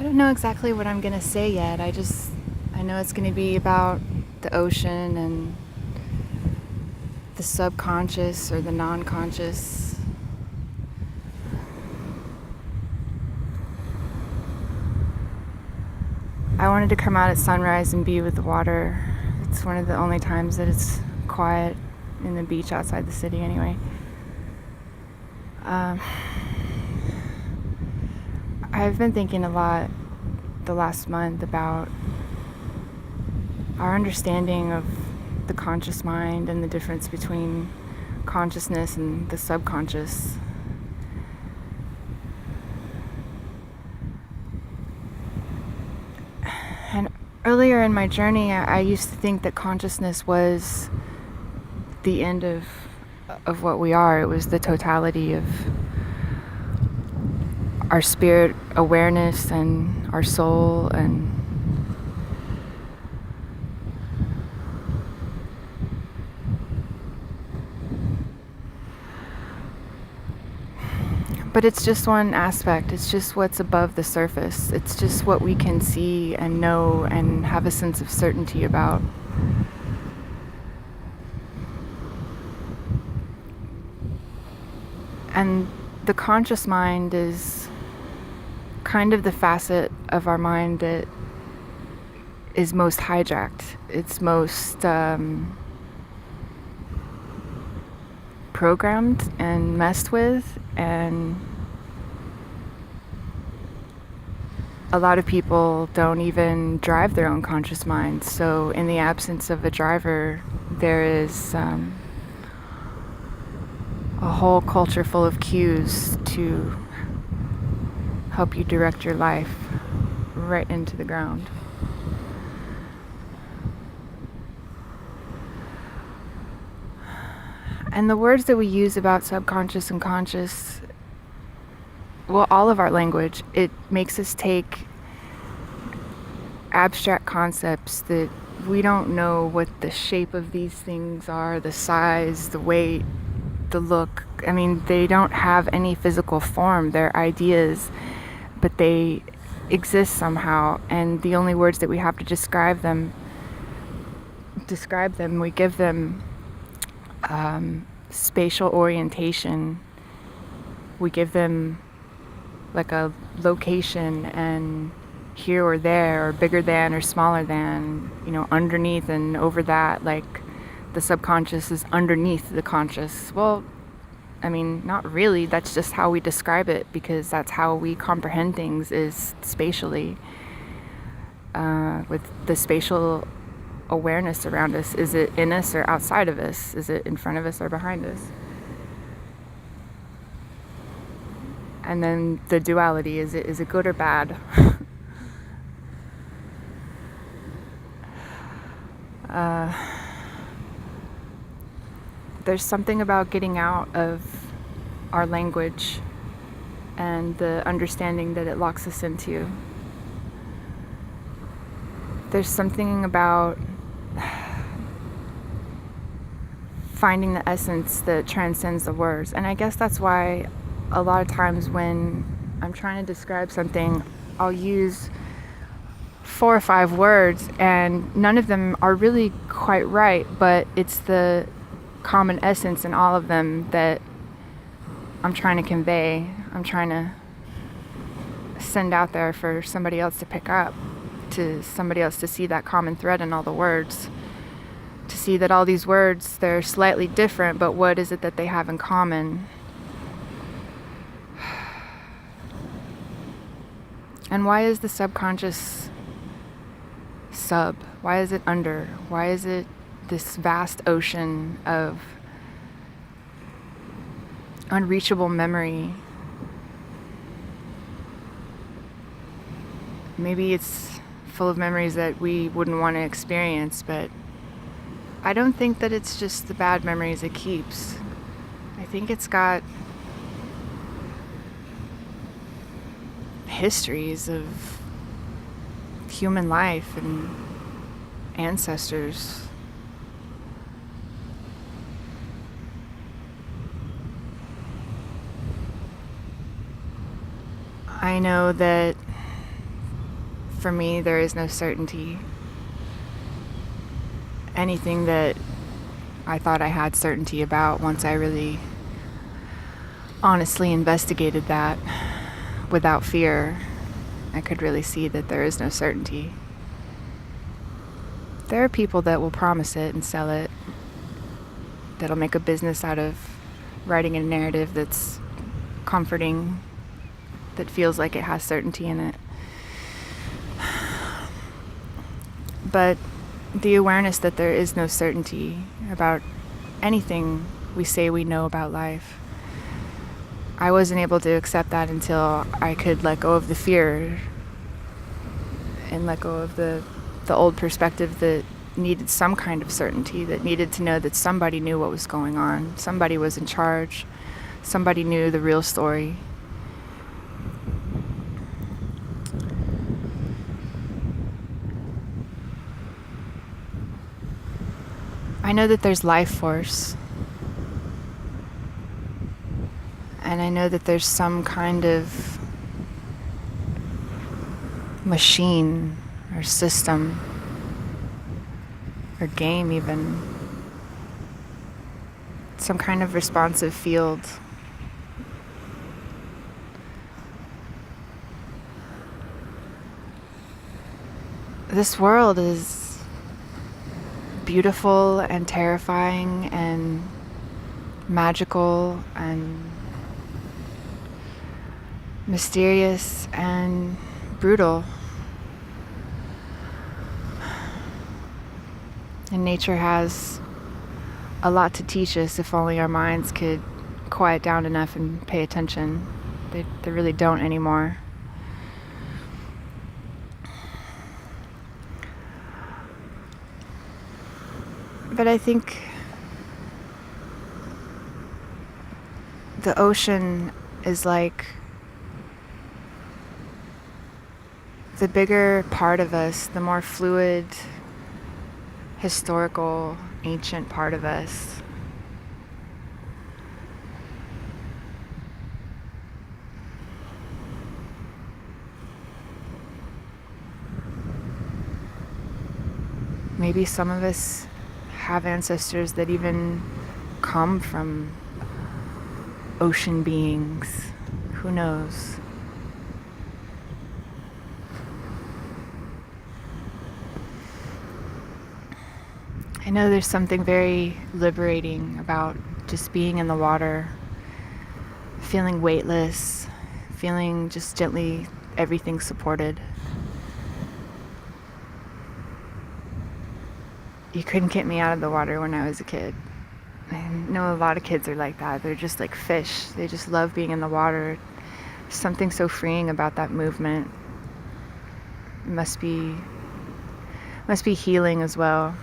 don't know exactly what I'm gonna say yet. I know it's gonna be about the ocean and the subconscious or the non-conscious. I wanted to come out at sunrise and be with the water. It's one of the only times that it's quiet in the beach outside the city anyway. I've been thinking a lot the last month about our understanding of the conscious mind and the difference between consciousness and the subconscious. And earlier in my journey, I used to think that consciousness was the end of what we are. It was the totality of our spirit awareness and our soul, and but it's just one aspect. It's just what's above the surface. It's just what we can see and know and have a sense of certainty about. And the conscious mind is kind of the facet of our mind that is most hijacked. It's most programmed and messed with, and a lot of people don't even drive their own conscious mind. So in the absence of a driver, there is a whole culture full of cues to help you direct your life right into the ground. And the words that we use about subconscious and conscious, well, all of our language, it makes us take abstract concepts that we don't know what the shape of these things are, the size, the weight, the look. I mean, they don't have any physical form. They're ideas, but they exist somehow, and the only words that we have to describe them, we give them spatial orientation. We give them like a location and here or there, or bigger than or smaller than, underneath and over that, like the subconscious is underneath the conscious. Well, I mean, not really. That's just how we describe it, because that's how we comprehend things, is spatially. With the spatial awareness around us. Is it in us or outside of us? Is it in front of us or behind us? And then the duality, is it good or bad? There's something about getting out of our language and the understanding that it locks us into. There's something about finding the essence that transcends the words. And I guess that's why a lot of times when I'm trying to describe something, I'll use 4 or 5 words, and none of them are really quite right, but it's the common essence in all of them that I'm trying to convey. I'm trying to send out there for somebody else to pick up, to somebody else to see that common thread in all the words, to see that all these words, they're slightly different, but what is it that they have in common? And why is the subconscious sub? Why is it under? Why is it this vast ocean of unreachable memory? Maybe it's full of memories that we wouldn't want to experience, but I don't think that it's just the bad memories it keeps. I think it's got histories of human life and ancestors. I know that for me, there is no certainty. Anything that I thought I had certainty about, once I really honestly investigated that without fear, I could really see that there is no certainty. There are people that will promise it and sell it, that'll make a business out of writing a narrative that's comforting, that feels like it has certainty in it. But the awareness that there is no certainty about anything we say we know about life, I wasn't able to accept that until I could let go of the fear and let go of the old perspective that needed some kind of certainty, that needed to know that somebody knew what was going on, somebody was in charge, somebody knew the real story. I know that there's life force, and I know that there's some kind of machine or system or game, even some kind of responsive field. This world is beautiful and terrifying and magical and mysterious and brutal. And nature has a lot to teach us if only our minds could quiet down enough and pay attention. They really don't anymore. But I think the ocean is like the bigger part of us, the more fluid, historical, ancient part of us. Maybe some of us have ancestors that even come from ocean beings. Who knows? I know there's something very liberating about just being in the water, feeling weightless, feeling just gently everything supported. You couldn't get me out of the water when I was a kid. I know a lot of kids are like that. They're just like fish. They just love being in the water. There's something so freeing about that movement. It must be healing as well.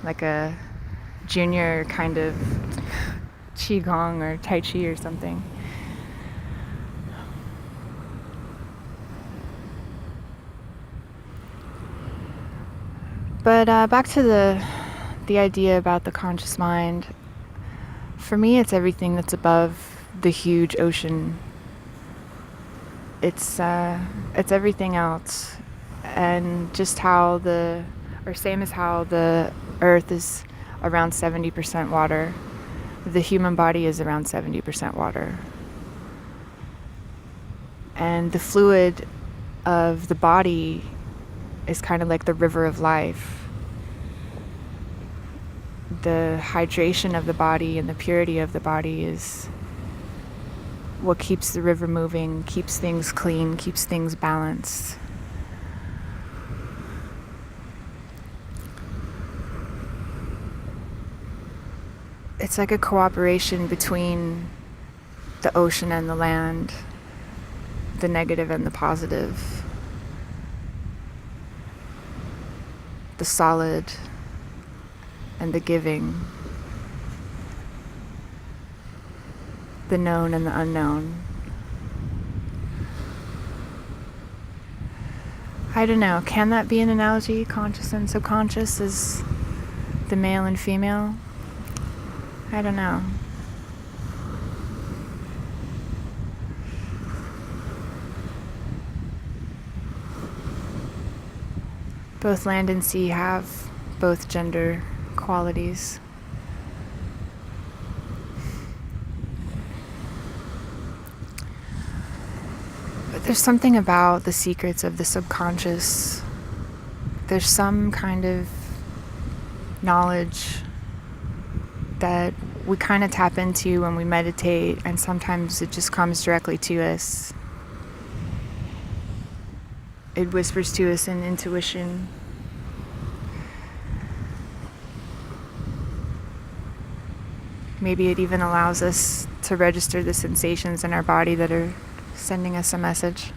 Like a junior kind of qigong or tai chi or something. But back to the idea about the conscious mind. For me, it's everything that's above the huge ocean. It's everything else, and just how same as how the Earth is around 70% water, the human body is around 70% water. And the fluid of the body is kind of like the river of life. The hydration of the body and the purity of the body is what keeps the river moving, keeps things clean, keeps things balanced. It's like a cooperation between the ocean and the land, the negative and the positive, the solid and the giving, the known and the unknown. I don't know, can that be an analogy? Conscious and subconscious is the male and female? I don't know. Both land and sea have both gender qualities. But there's something about the secrets of the subconscious. There's some kind of knowledge that we kind of tap into when we meditate, and sometimes it just comes directly to us. It whispers to us in intuition. Maybe it even allows us to register the sensations in our body that are sending us a message.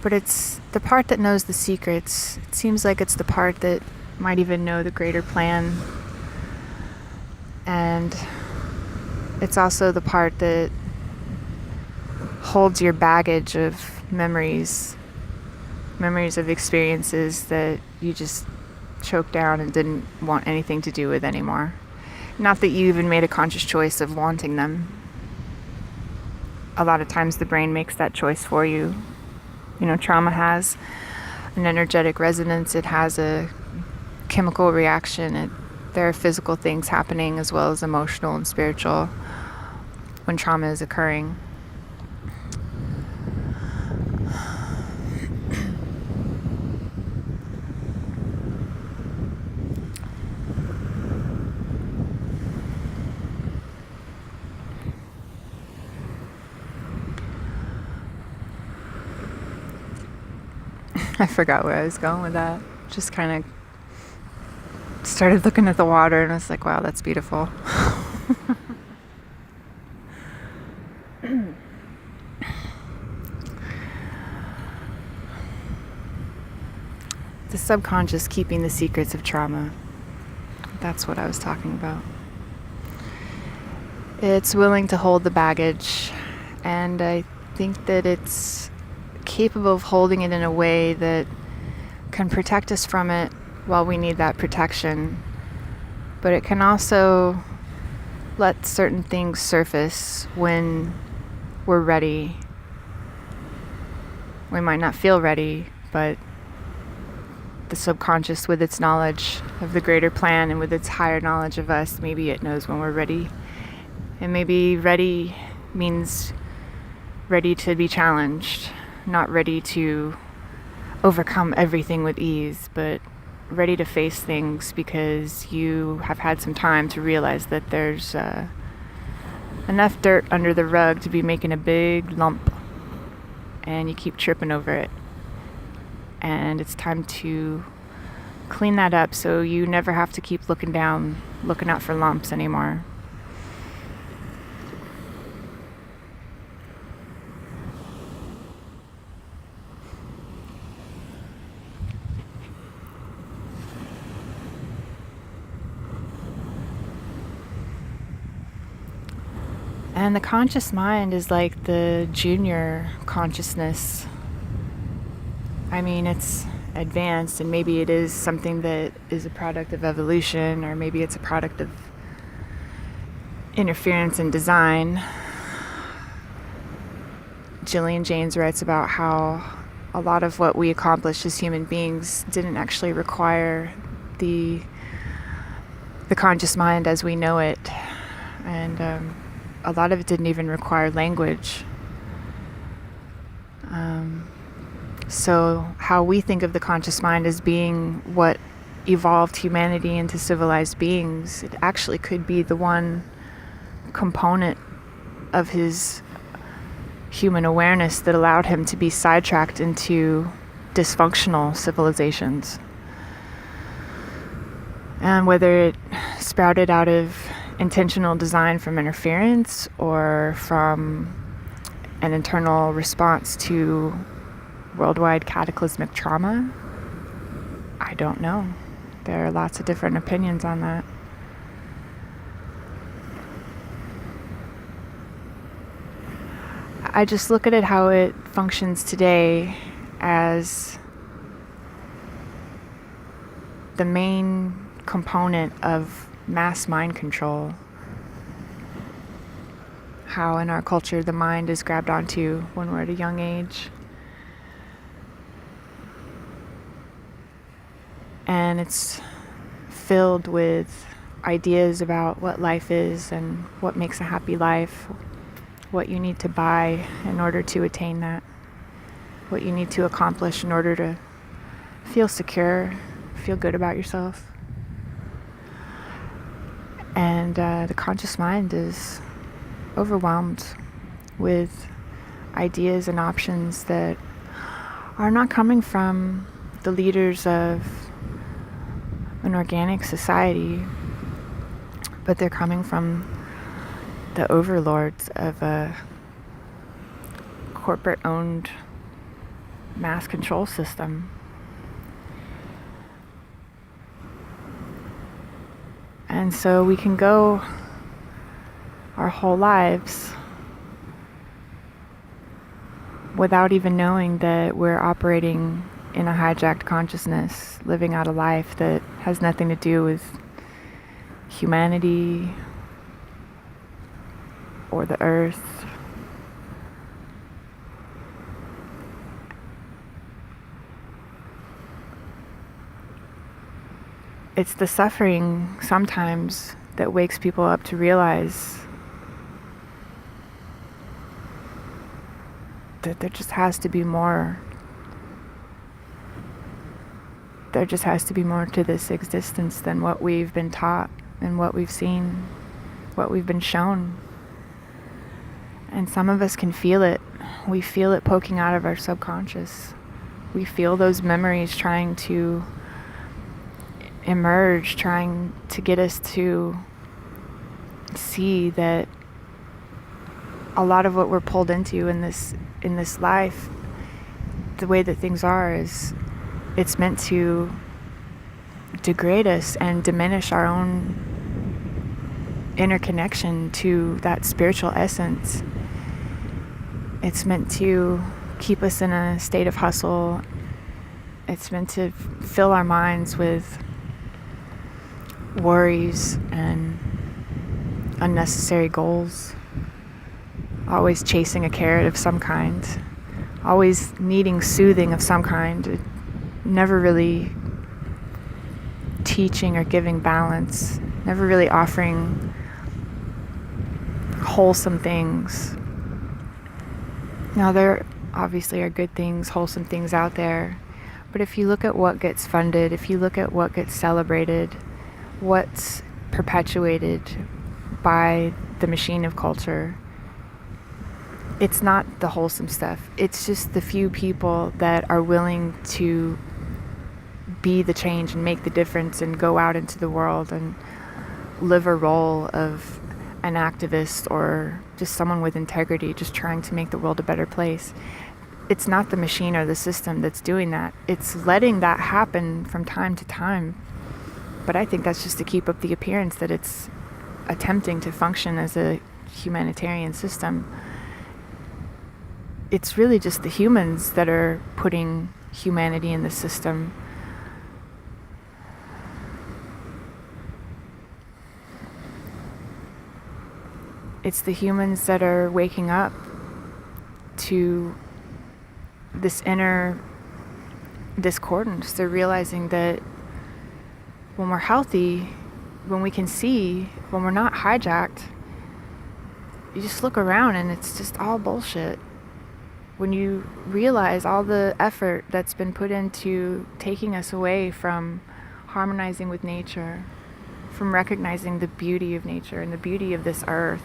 But it's the part that knows the secrets. It seems like it's the part that might even know the greater plan. And it's also the part that holds your baggage of memories of experiences that you just choked down and didn't want anything to do with anymore. Not that you even made a conscious choice of wanting them. A lot of times the brain makes that choice for you. Trauma has an energetic resonance. It has a chemical reaction. There are physical things happening as well as emotional and spiritual when trauma is occurring. I forgot where I was going with that. Just kind of started looking at the water and I was like, wow, that's beautiful. The subconscious keeping the secrets of trauma. That's what I was talking about. It's willing to hold the baggage, and I think that it's capable of holding it in a way that can protect us from it while we need that protection. But it can also let certain things surface when we're ready. We might not feel ready, but the subconscious, with its knowledge of the greater plan and with its higher knowledge of us, maybe it knows when we're ready. And maybe ready means ready to be challenged. Not ready to overcome everything with ease, but ready to face things because you have had some time to realize that there's enough dirt under the rug to be making a big lump, and you keep tripping over it. And it's time to clean that up so you never have to keep looking down, looking out for lumps anymore. And the conscious mind is like the junior consciousness. I mean, it's advanced, and maybe it is something that is a product of evolution, or maybe it's a product of interference in design. Julian Jaynes writes about how a lot of what we accomplished as human beings didn't actually require the conscious mind as we know it. And a lot of it didn't even require language. So how we think of the conscious mind as being what evolved humanity into civilized beings, it actually could be the one component of his human awareness that allowed him to be sidetracked into dysfunctional civilizations. And whether it sprouted out of intentional design from interference or from an internal response to worldwide cataclysmic trauma, I don't know. There are lots of different opinions on that. I just look at it how it functions today as the main component of mass mind control. How in our culture the mind is grabbed onto when we're at a young age. and it's filled with ideas about what life is and what makes a happy life, what you need to buy in order to attain that, what you need to accomplish in order to feel secure, feel good about yourself. And the conscious mind is overwhelmed with ideas and options that are not coming from the leaders of an organic society, but they're coming from the overlords of a corporate-owned mass control system. And so we can go our whole lives without even knowing that we're operating in a hijacked consciousness, living out a life that has nothing to do with humanity or the earth. It's the suffering sometimes that wakes people up to realize that there just has to be more. There just has to be more to this existence than what we've been taught and what we've seen, what we've been shown. And some of us can feel it. We feel it poking out of our subconscious. We feel those memories trying to emerge, trying to get us to see that a lot of what we're pulled into in this life, the way that things are, is it's meant to degrade us and diminish our own inner connection to that spiritual essence. It's meant to keep us in a state of hustle. It's meant to fill our minds with worries and unnecessary goals, always chasing a carrot of some kind, always needing soothing of some kind, never really teaching or giving balance, never really offering wholesome things. Now, there obviously are good things, wholesome things out there, but if you look at what gets funded, if you look at what gets celebrated, what's perpetuated by the machine of culture, it's not the wholesome stuff. It's just the few people that are willing to be the change and make the difference and go out into the world and live a role of an activist or just someone with integrity, just trying to make the world a better place. It's not the machine or the system that's doing that. It's letting that happen from time to time. But I think that's just to keep up the appearance that it's attempting to function as a humanitarian system. It's really just the humans that are putting humanity in the system. It's the humans that are waking up to this inner discordance. They're realizing that when we're healthy, when we can see, when we're not hijacked, you just look around and it's just all bullshit. When you realize all the effort that's been put into taking us away from harmonizing with nature, from recognizing the beauty of nature and the beauty of this earth,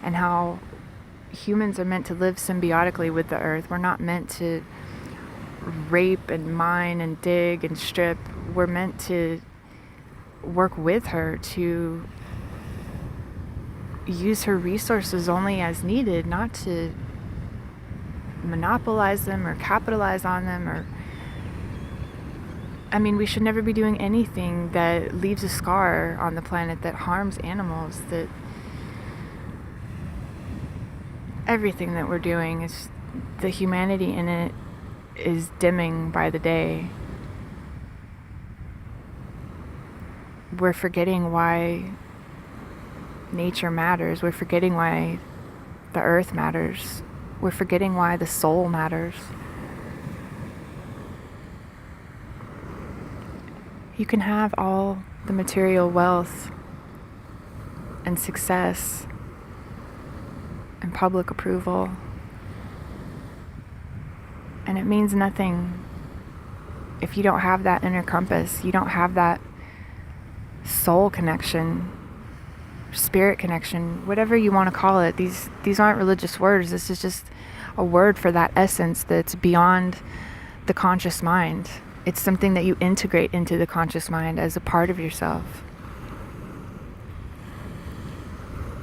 and how humans are meant to live symbiotically with the earth. We're not meant to rape and mine and dig and strip. We're meant to work with her, to use her resources only as needed, not to monopolize them or capitalize on them. Or, I mean, we should never be doing anything that leaves a scar on the planet, that harms animals, that everything that we're doing is, the humanity in it is dimming by the day. We're forgetting why nature matters. We're forgetting why the earth matters. We're forgetting why the soul matters. You can have all the material wealth and success and public approval, and it means nothing if you don't have that inner compass. You don't have that soul connection, spirit connection, whatever you want to call it. These aren't religious words. This is just a word for that essence that's beyond the conscious mind. It's something that you integrate into the conscious mind as a part of yourself.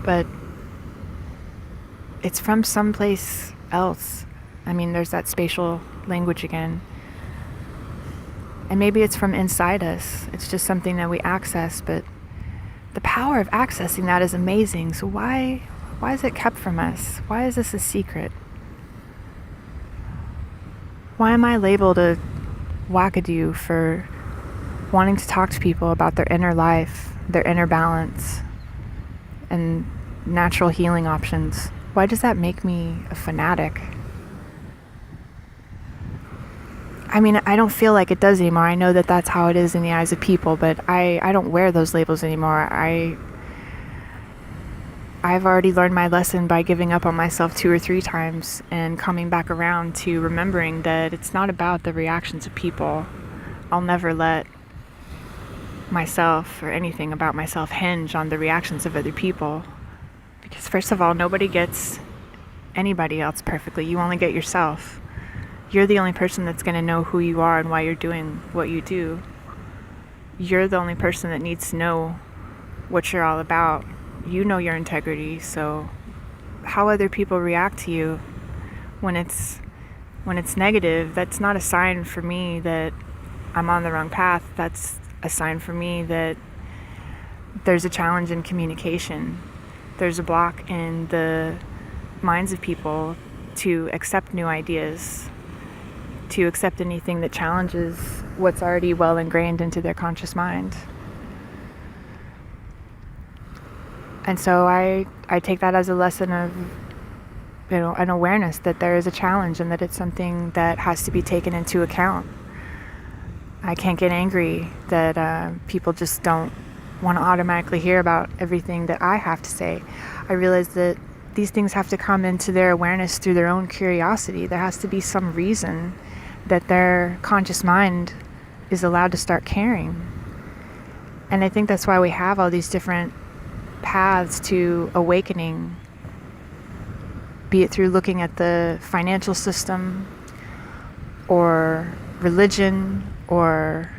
But it's from someplace else. I mean, there's that spatial language again. And maybe it's from inside us. It's just something that we access, but the power of accessing that is amazing. So why is it kept from us? Why is this a secret? Why am I labeled a wackadoo for wanting to talk to people about their inner life, their inner balance, and natural healing options? Why does that make me a fanatic? I mean, I don't feel like it does anymore. I know that that's how it is in the eyes of people, but I don't wear those labels anymore. I've already learned my lesson by giving up on myself 2 or 3 times and coming back around to remembering that it's not about the reactions of people. I'll never let myself or anything about myself hinge on the reactions of other people. Because first of all, nobody gets anybody else perfectly. You only get yourself. You're the only person that's going to know who you are and why you're doing what you do. You're the only person that needs to know what you're all about. You know your integrity, so how other people react to you when it's negative, that's not a sign for me that I'm on the wrong path. That's a sign for me that there's a challenge in communication. There's a block in the minds of people to accept new ideas, to accept anything that challenges what's already well ingrained into their conscious mind. And so I take that as a lesson of, an awareness that there is a challenge and that it's something that has to be taken into account. I can't get angry that people just don't want to automatically hear about everything that I have to say. I realize that these things have to come into their awareness through their own curiosity. There has to be some reason that their conscious mind is allowed to start caring. And I think that's why we have all these different paths to awakening, be it through looking at the financial system or religion or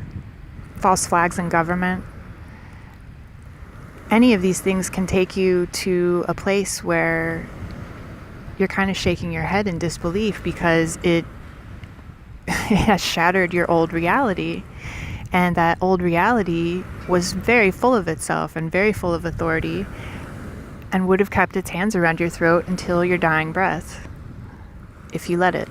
false flags in government. Any of these things can take you to a place where you're kind of shaking your head in disbelief because it has shattered your old reality. And that old reality was very full of itself and very full of authority and would have kept its hands around your throat until your dying breath, if you let it.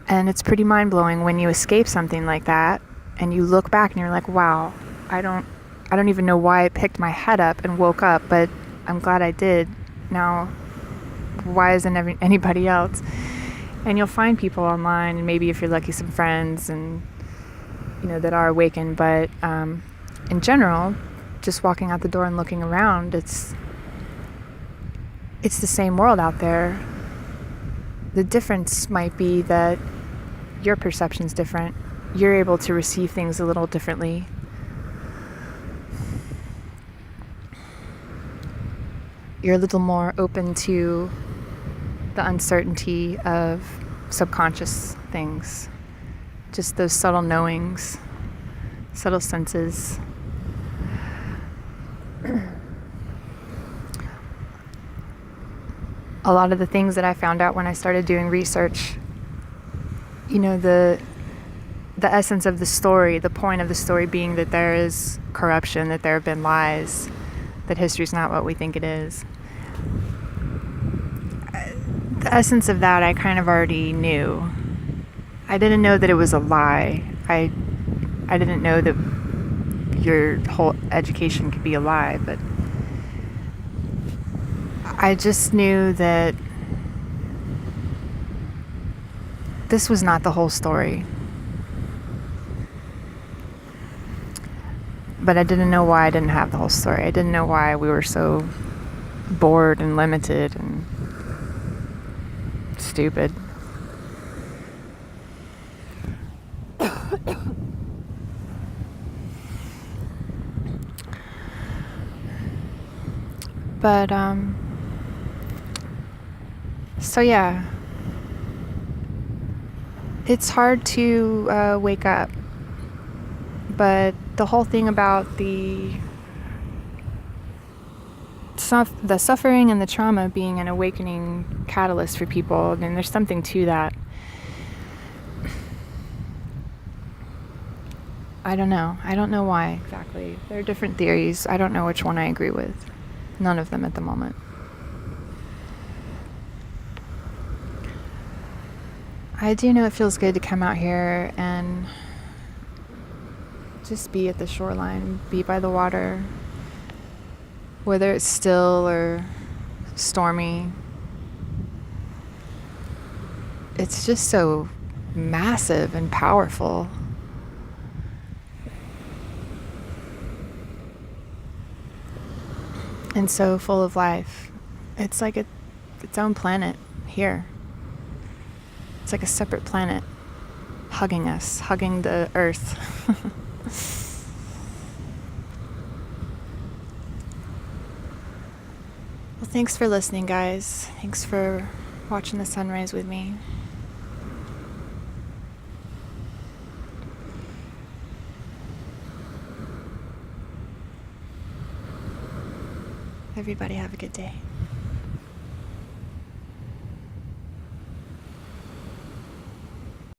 And it's pretty mind-blowing when you escape something like that and you look back and you're like, wow, I don't even know why I picked my head up and woke up, but I'm glad I did. Now, why isn't anybody else? And you'll find people online, and maybe if you're lucky, some friends, and that are awakened. But in general, just walking out the door and looking around, it's the same world out there. The difference might be that your perception's different. You're able to receive things a little differently. You're a little more open to the uncertainty of subconscious things, just those subtle knowings, subtle senses. A lot of the things that I found out when I started doing research, the essence of the story, the point of the story being that there is corruption, that there have been lies, that history's not what we think it is. The essence of that I kind of already knew. I didn't know that it was a lie. I didn't know that your whole education could be a lie, but I just knew that this was not the whole story. But I didn't know why I didn't have the whole story. I didn't know why we were so bored and limited and stupid. But, so yeah, it's hard to wake up. But the whole thing about the suffering and the trauma being an awakening catalyst for people, and there's something to that. I don't know. I don't know why exactly. There are different theories. I don't know which one I agree with. None of them at the moment. I do know it feels good to come out here and just be at the shoreline, be by the water, whether it's still or stormy. It's just so massive and powerful. And so full of life. It's like its own planet here. It's like a separate planet hugging us, hugging the earth. Well, thanks for listening, guys. Thanks for watching the sunrise with me. Everybody have a good day.